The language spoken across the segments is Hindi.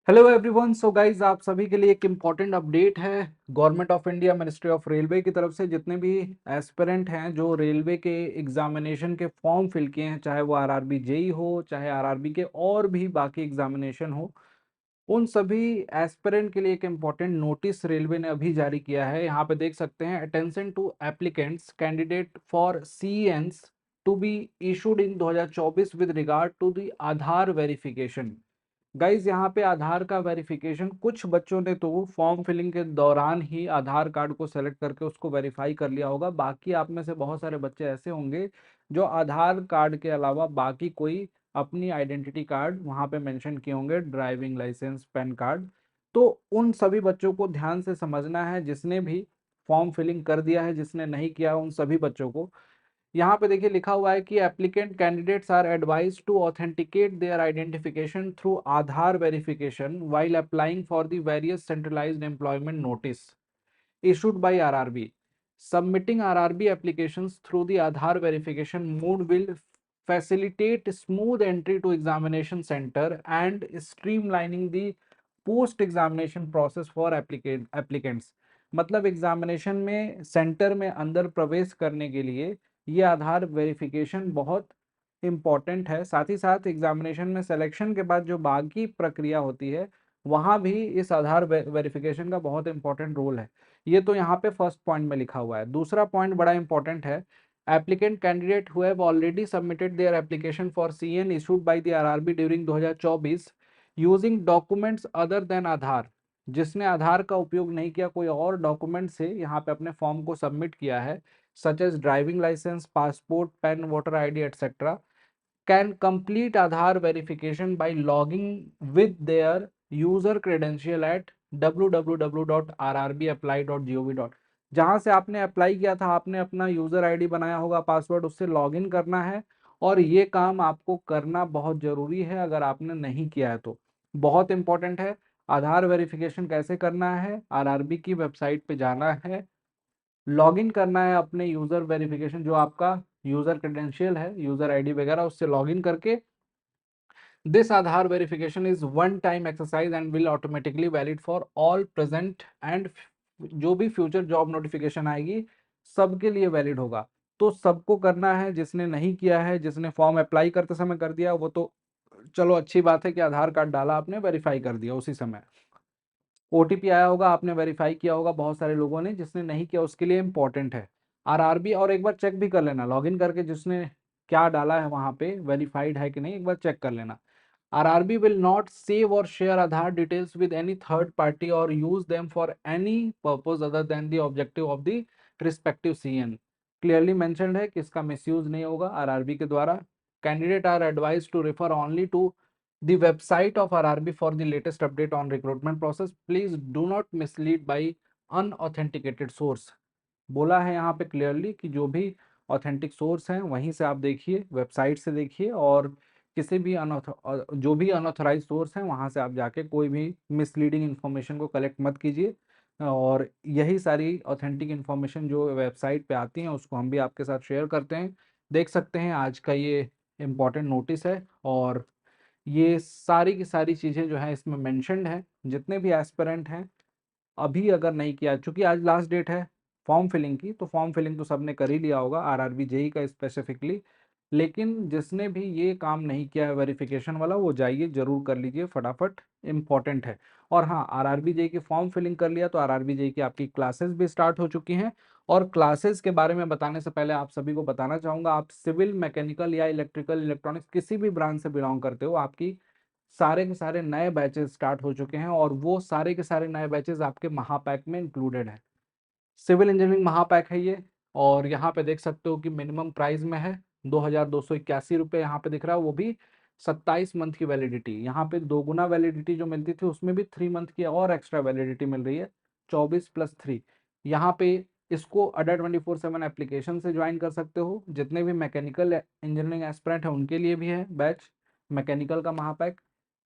Hello everyone. सो गाइज आप सभी के लिए एक इम्पॉर्टेंट अपडेट है। Government of India ministry of railway की तरफ से जितने भी एस्पिरेंट हैं जो रेलवे के एग्जामिनेशन के फॉर्म फिल किए हैं, चाहे वो आरआरबी जेई हो, चाहे आरआरबी के और भी बाकी एग्जामिनेशन हो, उन सभी एस्पिरेंट के लिए एक इम्पॉर्टेंट नोटिस रेलवे ने अभी जारी किया है। यहाँ पे देख सकते हैं, attention to applicants candidate for CENs to be issued in 2024 with regard to the Aadhaar verification. Guys यहाँ पे आधार का वेरिफिकेशन, कुछ बच्चों ने तो फॉर्म फिलिंग के दौरान ही आधार कार्ड को सेलेक्ट करके उसको वेरीफाई कर लिया होगा। बाकी आप में से बहुत सारे बच्चे ऐसे होंगे जो आधार कार्ड के अलावा बाकी कोई अपनी आइडेंटिटी कार्ड वहाँ पे मेंशन किए होंगे, ड्राइविंग लाइसेंस, पैन कार्ड। तो उन सभी बच्चों को ध्यान से समझना है, जिसने भी फॉर्म फिलिंग कर दिया है, जिसने नहीं किया उन सभी बच्चों को। यहाँ पे देखिए लिखा हुआ है कि applicant candidates are advised to authenticate their identification through Aadhaar verification while applying for the various centralised employment notice issued by RRB. Submitting RRB applications through the Aadhaar verification mode will facilitate smooth entry to examination center and streamlining the post examination process for applicants। मतलब एग्जामिनेशन में सेंटर में अंदर प्रवेश करने के लिए ये आधार वेरिफिकेशन बहुत इम्पॉर्टेंट है। साथ ही साथ एग्जामिनेशन में सिलेक्शन के बाद जो बाकी प्रक्रिया होती है, वहाँ भी इस आधार वेरिफिकेशन का बहुत इंपॉर्टेंट रोल है। ये तो यहाँ पे फर्स्ट पॉइंट में लिखा हुआ है। दूसरा पॉइंट बड़ा इंपॉर्टेंट है। Applicant candidate who have already submitted their application for CEN issued by the RRB during 2024 using documents other than Aadhaar. जिसने आधार का उपयोग नहीं किया, कोई और डॉक्यूमेंट से यहाँ पे अपने फॉर्म को सबमिट किया है, such as driving licence, passport, PAN, voter ID etcetera, can complete Aadhaar verification by logging with their user credential at www.rrbapply.gov. जहां से आपने अप्लाई किया था, आपने अपना यूजर आईडी बनाया होगा, पासवर्ड, उससे लॉगिन करना है। और ये काम आपको करना बहुत जरूरी है, अगर आपने नहीं किया है तो बहुत इंपॉर्टेंट है। आधार वेरिफिकेशन कैसे करना है, आरआरबी की वेबसाइट पे जाना है, लॉगिन करना है अपने यूजर वेरिफिकेशन, जो आपका यूजर क्रेडेंशियल है, यूजर आईडी वगैरह, उससे लॉगिन करके this Aadhaar verification is one time exercise and will automatically valid for all present and जो भी फ्यूचर जॉब नोटिफिकेशन आएगी सबके लिए वैलिड होगा। तो सबको करना है। जिसने नहीं किया है, जिसने फॉर्म अप्लाई करते समय कर दिया, वो तो चलो अच्छी बात है कि आधार कार्ड डाला आपने, वेरीफाई कर दिया उसी समय। ओटीपी आया होगा, आपने वेरीफाई किया होगा बहुत सारे लोगों ने, जिसने नहीं किया उसके लिए इंपॉर्टेंट है आरआरबी। और एक बार चेक भी कर लेना लॉगिन करके, जिसने क्या डाला है वहां पे वेरीफाइड है कि नहीं, एक बार चेक कर लेना। RRB will not save or share Aadhaar details with any third party or use them for any purpose other than the objective of the respective CEN. Clearly mentioned है कि इसका मिसयूज नहीं होगा आरआरबी के द्वारा। Candidate are advise to refer only to the website of RRB for the latest update on recruitment process. Please do not mislead by unauthenticated source। बोला है यहाँ पे क्लियरली कि जो भी ऑथेंटिक सोर्स हैं वहीं से आप देखिए, वेबसाइट से देखिए, और किसी भी जो भी अनऑथराइज सोर्स हैं वहाँ से आप जाके कोई भी मिसलीडिंग इन्फॉर्मेशन को कलेक्ट मत कीजिए। और यही सारी ऑथेंटिक इन्फॉर्मेशन जो वेबसाइट पे आती हैं उसको हम भी आपके साथ शेयर करते हैं। देख सकते हैं आज का ये इम्पॉर्टेंट नोटिस है, और ये सारी की सारी चीज़ें जो है इसमें मेंशन्ड है। जितने भी एस्पिरेंट हैं, अभी अगर नहीं किया, चूंकि आज लास्ट डेट है फॉर्म फिलिंग की, तो फॉर्म फिलिंग तो सबने कर ही लिया होगा आरआरबी जेई का स्पेसिफिकली। लेकिन जिसने भी ये काम नहीं किया है वेरिफिकेशन वाला, वो जाइए जरूर कर लीजिए फटाफट, इम्पॉर्टेंट है। और हाँ, आरआरबी जेई की फॉर्म फिलिंग कर लिया तो आरआरबी जेई की आपकी क्लासेस भी स्टार्ट हो चुकी हैं। और क्लासेस के बारे में बताने से पहले आप सभी को बताना चाहूँगा, आप सिविल, मैकेनिकल या इलेक्ट्रिकल, इलेक्ट्रॉनिक्स किसी भी ब्रांच से बिलोंग करते हो, आपकी सारे के सारे नए बैचेस स्टार्ट हो चुके हैं, और वो सारे के सारे नए बैचेस आपके महापैक में इंक्लूडेड है। सिविल इंजीनियरिंग महापैक है ये। और यहाँ पे देख सकते हो कि मिनिमम प्राइस में है 2281 रुपये, यहाँ पे दिख रहा है, वो भी 27 मंथ की वैलिडिटी। यहाँ पे दोगुना वैलिडिटी जो मिलती थी उसमें भी 3 मंथ की और एक्स्ट्रा वैलिडिटी मिल रही है, 24+3। यहाँ पे इसको अडा 24/7 एप्लीकेशन से ज्वाइन कर सकते हो। जितने भी मैकेनिकल इंजीनियरिंग एस्पिरेंट है उनके लिए भी है बैच, मैकेनिकल का महापैक।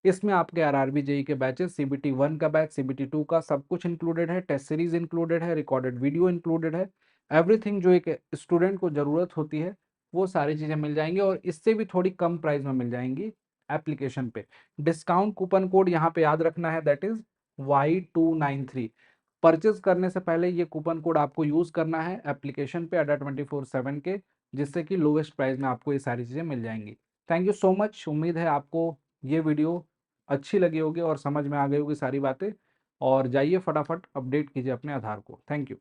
इसमें आपके आरआरबी जेई के बैचेस, सीबीटी 1 का बैच, सीबीटी 2 का, सब कुछ इंक्लूडेड है। टेस्ट सीरीज इंक्लूडेड है, रिकॉर्डेड वीडियो इंक्लूडेड है। एवरीथिंग जो एक स्टूडेंट को ज़रूरत होती है वो सारी चीज़ें मिल जाएंगी, और इससे भी थोड़ी कम प्राइस में मिल जाएंगी एप्लीकेशन पे। डिस्काउंट कूपन कोड यहाँ पे याद रखना है, दैट इज Y293। परचेज करने से पहले ये कूपन कोड आपको यूज करना है एप्लीकेशन पे अड्डा 24/7 के, जिससे कि लोवेस्ट प्राइस में आपको ये सारी चीजें मिल जाएंगी। Thank you so much. उम्मीद है आपको ये वीडियो अच्छी लगी होगी और समझ में आ गई होगी सारी बातें। और जाइए फटाफट अपडेट कीजिए अपने आधार को। Thank you.